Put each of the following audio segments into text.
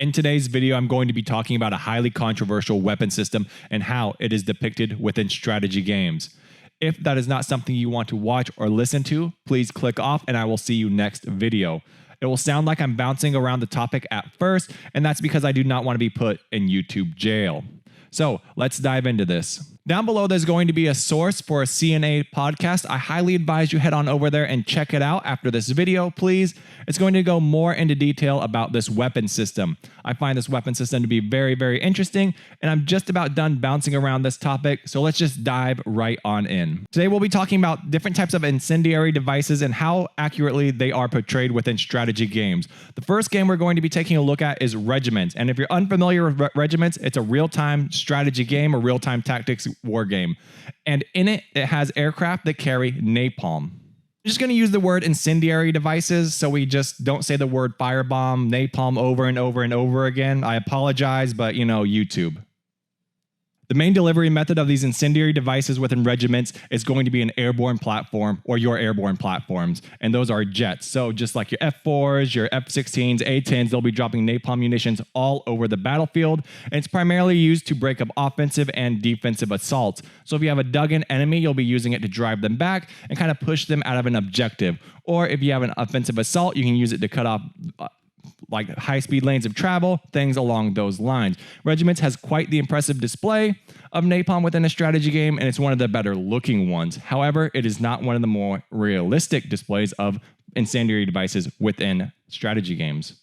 In today's video, I'm going to be talking about a highly controversial weapon system and how it is depicted within strategy games. If that is not something you want to watch or listen to, please click off and I will see you next video. It will sound like I'm bouncing around the topic at first, and that's because I do not want to be put in YouTube jail. So let's dive into this. Down below, there's going to be a source for a CNA podcast. I highly advise you head on over there and check it out after this video, please. It's going to go more into detail about this weapon system. I find this weapon system to be very, very interesting, and I'm just about done bouncing around this topic, so let's just dive right on in. Today, we'll be talking about different types of incendiary devices and how accurately they are portrayed within strategy games. The first game we're going to be taking a look at is Regiments, and if you're unfamiliar with Regiments, it's a real-time strategy game or real-time tactics war game, and in it has aircraft that carry napalm. I'm just going to use the word incendiary devices so we just don't say the word firebomb, napalm over and over and over again. I apologize, but YouTube. The main delivery method of these incendiary devices within Regiments is going to be an airborne platform or your airborne platforms, and those are jets. So just like your F4s, your F-16s, A-10s, they'll be dropping napalm munitions all over the battlefield, and it's primarily used to break up offensive and defensive assaults. So if you have a dug-in enemy, you'll be using it to drive them back and kind of push them out of an objective. Or if you have an offensive assault, you can use it to cut off like high-speed lanes of travel, things along those lines. Regiments has quite the impressive display of napalm within a strategy game, and it's one of the better looking ones. However, it is not one of the more realistic displays of incendiary devices within strategy games.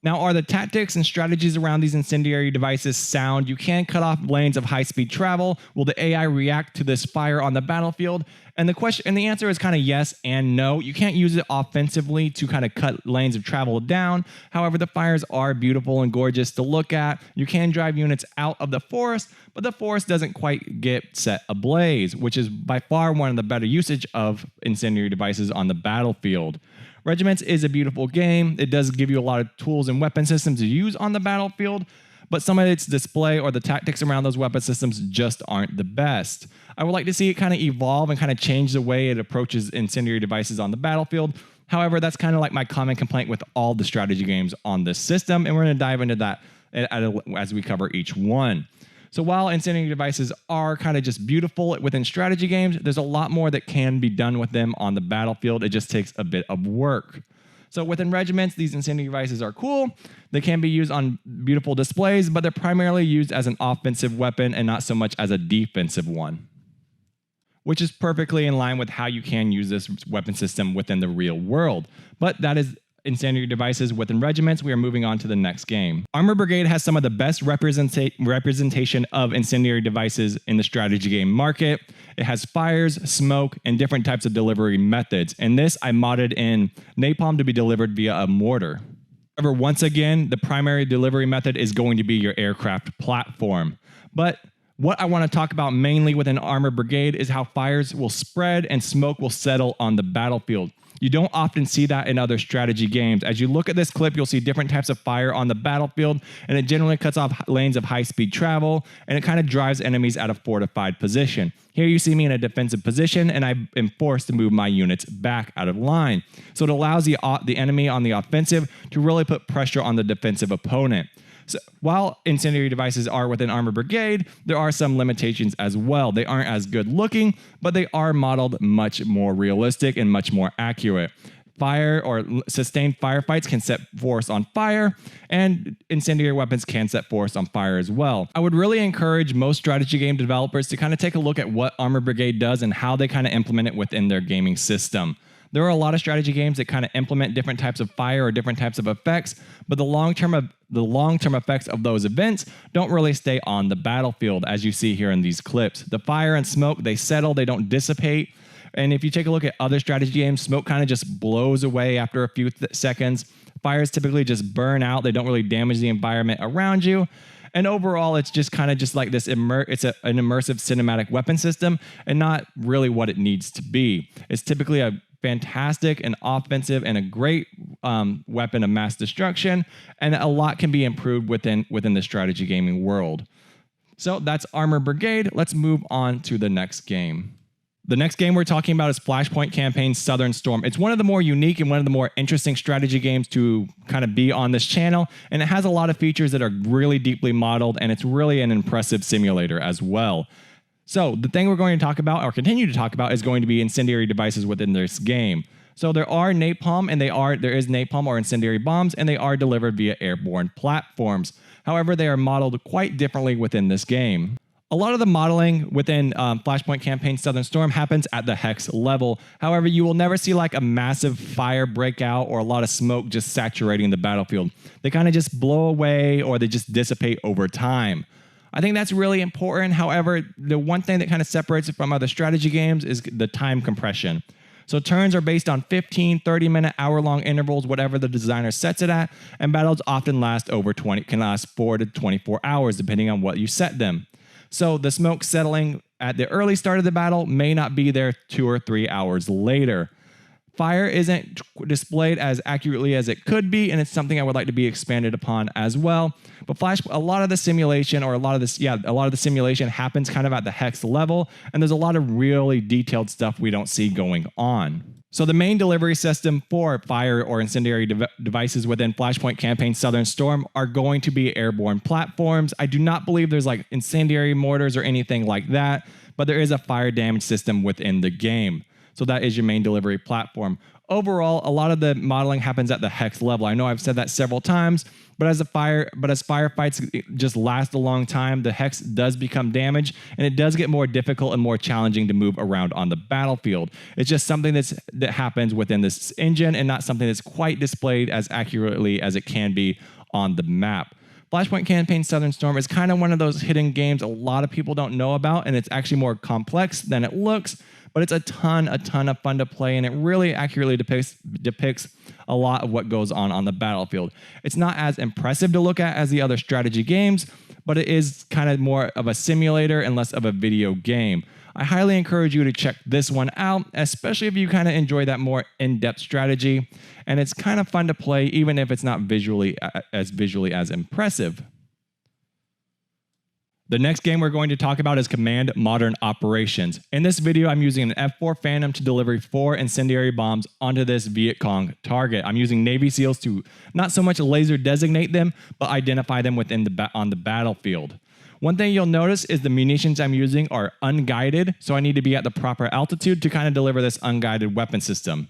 Now, are the tactics and strategies around these incendiary devices sound? You can cut off lanes of high-speed travel. Will the AI react to this fire on the battlefield? And the answer is kind of yes and no. You can't use it offensively to kind of cut lanes of travel down. However, the fires are beautiful and gorgeous to look at. You can drive units out of the forest, but the forest doesn't quite get set ablaze, which is by far one of the better usage of incendiary devices on the battlefield. Regiments is a beautiful game. It does give you a lot of tools and weapon systems to use on the battlefield, but some of its display or the tactics around those weapon systems just aren't the best. I would like to see it kind of evolve and kind of change the way it approaches incendiary devices on the battlefield. However, that's kind of like my common complaint with all the strategy games on this system, and we're going to dive into that as we cover each one. So while incendiary devices are kind of just beautiful within strategy games, there's a lot more that can be done with them on the battlefield. It just takes a bit of work. So within Regiments, these incendiary devices are cool. They can be used on beautiful displays, but they're primarily used as an offensive weapon and not so much as a defensive one, which is perfectly in line with how you can use this weapon system within the real world. But that is incendiary devices within Regiments. We are moving on to the next game. Armor Brigade has some of the best representation of incendiary devices in the strategy game market. It has fires, smoke, and different types of delivery methods. In this, I modded in napalm to be delivered via a mortar. However, once again, the primary delivery method is going to be your aircraft platform. But what I want to talk about mainly within Armor Brigade is how fires will spread and smoke will settle on the battlefield. You don't often see that in other strategy games. As you look at this clip, you'll see different types of fire on the battlefield, and it generally cuts off lanes of high-speed travel, and it kind of drives enemies out of fortified position. Here you see me in a defensive position, and I am forced to move my units back out of line. So it allows the enemy on the offensive to really put pressure on the defensive opponent. So while incendiary devices are within Armor Brigade, there are some limitations as well. They aren't as good looking, but they are modeled much more realistic and much more accurate. Fire or sustained firefights can set force on fire, and incendiary weapons can set force on fire as well. I would really encourage most strategy game developers to kind of take a look at what Armor Brigade does and how they kind of implement it within their gaming system. There are a lot of strategy games that kind of implement different types of fire or different types of effects, but the long-term effects of those events don't really stay on the battlefield, as you see here in these clips. The fire and smoke, they settle, they don't dissipate. And if you take a look at other strategy games, smoke kind of just blows away after a few seconds. Fires typically just burn out. They don't really damage the environment around you. And overall, it's just kind of just like this, an immersive cinematic weapon system and not really what it needs to be. It's typically a fantastic and offensive and a great weapon of mass destruction, and a lot can be improved within the strategy gaming world. So that's Armor Brigade. Let's move on to the next game. The next game we're talking about is Flashpoint Campaign Southern Storm. It's one of the more unique and one of the more interesting strategy games to kind of be on this channel, and it has a lot of features that are really deeply modeled, and it's really an impressive simulator as well. So the thing we're going to talk about, or continue to talk about, is going to be incendiary devices within this game. So there are napalm, and there is napalm or incendiary bombs, and they are delivered via airborne platforms. However, they are modeled quite differently within this game. A lot of the modeling within Flashpoint Campaign Southern Storm happens at the hex level. However, you will never see like a massive fire breakout or a lot of smoke just saturating the battlefield. They kind of just blow away or they just dissipate over time. I think that's really important. However, the one thing that kind of separates it from other strategy games is the time compression. So turns are based on 15, 30-minute, hour-long intervals, whatever the designer sets it at, and battles often can last 4 to 24 hours, depending on what you set them. So the smoke settling at the early start of the battle may not be there 2 or 3 hours later. Fire isn't displayed as accurately as it could be, and it's something I would like to be expanded upon as well. But a lot of the simulation happens kind of at the hex level, and there's a lot of really detailed stuff we don't see going on. So the main delivery system for fire or incendiary devices within Flashpoint Campaign Southern Storm are going to be airborne platforms. I do not believe there's like incendiary mortars or anything like that, but there is a fire damage system within the game. So that is your main delivery platform. Overall, a lot of the modeling happens at the hex level. I know I've said that several times, but as firefights just last a long time, the hex does become damaged, and it does get more difficult and more challenging to move around on the battlefield. It's just something that happens within this engine and not something that's quite displayed as accurately as it can be on the map. Flashpoint Campaign Southern Storm is kind of one of those hidden games a lot of people don't know about, and it's actually more complex than it looks, but it's a ton of fun to play, and it really accurately depicts a lot of what goes on the battlefield. It's not as impressive to look at as the other strategy games, but it is kind of more of a simulator and less of a video game. I highly encourage you to check this one out, especially if you kind of enjoy that more in-depth strategy, and it's kind of fun to play even if it's not visually as impressive. The next game we're going to talk about is Command Modern Operations. In this video, I'm using an F4 Phantom to deliver 4 incendiary bombs onto this Viet Cong target. I'm using Navy SEALs to not so much laser designate them, but identify them on the battlefield. One thing you'll notice is the munitions I'm using are unguided, so I need to be at the proper altitude to kind of deliver this unguided weapon system.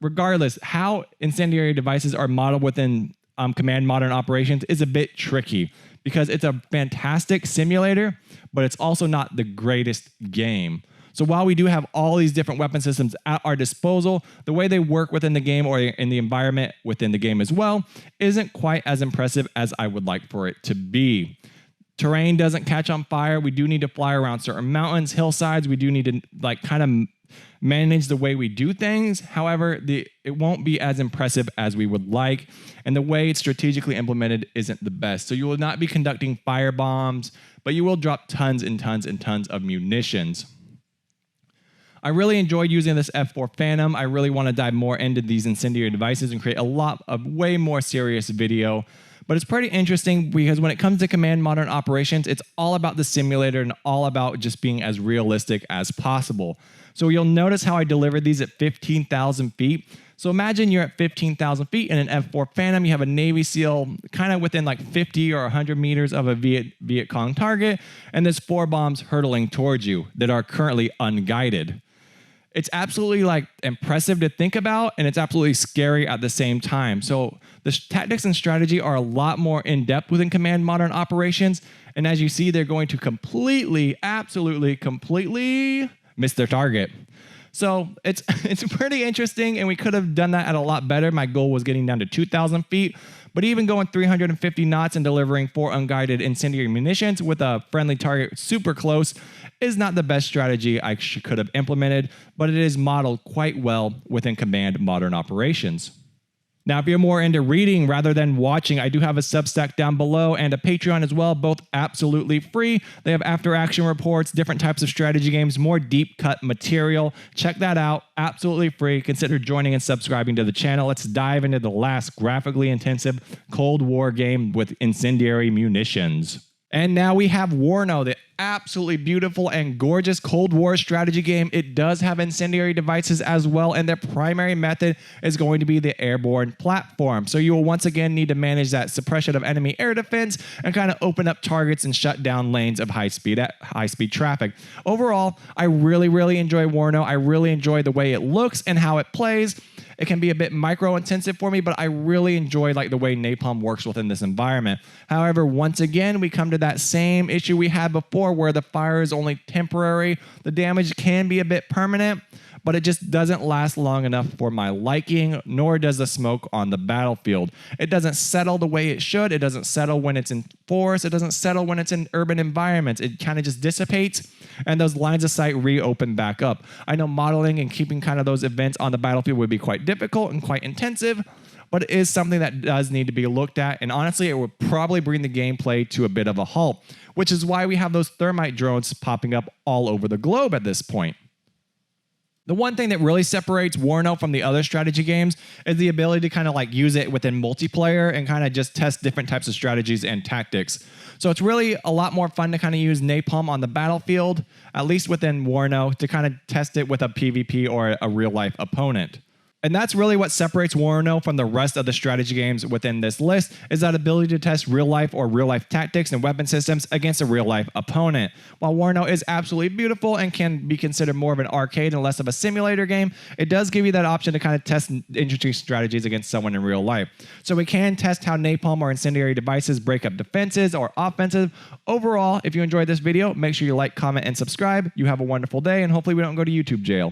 Regardless, how incendiary devices are modeled within Command Modern Operations is a bit tricky, because it's a fantastic simulator, but it's also not the greatest game. So while we do have all these different weapon systems at our disposal, the way they work within the game or in the environment within the game as well isn't quite as impressive as I would like for it to be. Terrain doesn't catch on fire. We do need to fly around certain mountains, hillsides. We do need to kind of manage the way we do things. However, it won't be as impressive as we would like, and the way it's strategically implemented isn't the best. So you will not be conducting fire bombs, but you will drop tons and tons and tons of munitions. I really enjoyed using this F4 Phantom. I really want to dive more into these incendiary devices and create a lot of way more serious video. But it's pretty interesting because when it comes to Command Modern Operations, it's all about the simulator and all about just being as realistic as possible. So you'll notice how I delivered these at 15,000 feet. So imagine you're at 15,000 feet in an F4 Phantom. You have a Navy SEAL kind of within like 50 or 100 meters of a Viet Cong target, and there's 4 bombs hurtling towards you that are currently unguided. It's absolutely like impressive to think about, and it's absolutely scary at the same time. So the tactics and strategy are a lot more in-depth within Command Modern Operations, and as you see, they're going to absolutely completely miss their target. So it's pretty interesting, and we could have done that at a lot better. My goal was getting down to 2,000 feet, but even going 350 knots and delivering 4 unguided incendiary munitions with a friendly target super close is not the best strategy I could have implemented, but it is modeled quite well within Command Modern Operations. Now, if you're more into reading rather than watching, I do have a Substack down below and a Patreon as well, both absolutely free. They have after-action reports, different types of strategy games, more deep-cut material. Check that out, absolutely free. Consider joining and subscribing to the channel. Let's dive into the last graphically intensive Cold War game with incendiary munitions. And now we have WARNO, the absolutely beautiful and gorgeous Cold War strategy game. It does have incendiary devices as well, and their primary method is going to be the airborne platform. So you will once again need to manage that suppression of enemy air defense and kind of open up targets and shut down lanes of high-speed traffic. Overall, I really enjoy WARNO. I really enjoy the way it looks and how it plays. It can be a bit micro-intensive for me, but I really enjoy the way napalm works within this environment. However, once again, we come to that same issue we had before where the fire is only temporary. The damage can be a bit permanent, but it just doesn't last long enough for my liking, nor does the smoke on the battlefield. It doesn't settle the way it should. It doesn't settle when it's in forest. It doesn't settle when it's in urban environments. It kind of just dissipates, and those lines of sight reopen back up. I know modeling and keeping kind of those events on the battlefield would be quite difficult and quite intensive, but it is something that does need to be looked at, and honestly, it would probably bring the gameplay to a bit of a halt, which is why we have those thermite drones popping up all over the globe at this point. The one thing that really separates WARNO from the other strategy games is the ability to kind of use it within multiplayer and kind of just test different types of strategies and tactics. So it's really a lot more fun to kind of use napalm on the battlefield, at least within WARNO, to kind of test it with a PvP or a real-life opponent. And that's really what separates WARNO from the rest of the strategy games within this list, is that ability to test real-life or real-life tactics and weapon systems against a real-life opponent. While WARNO is absolutely beautiful and can be considered more of an arcade and less of a simulator game, it does give you that option to kind of test interesting strategies against someone in real life. So we can test how napalm or incendiary devices break up defenses or offensive. Overall, if you enjoyed this video, make sure you like, comment, and subscribe. You have a wonderful day, and hopefully we don't go to YouTube jail.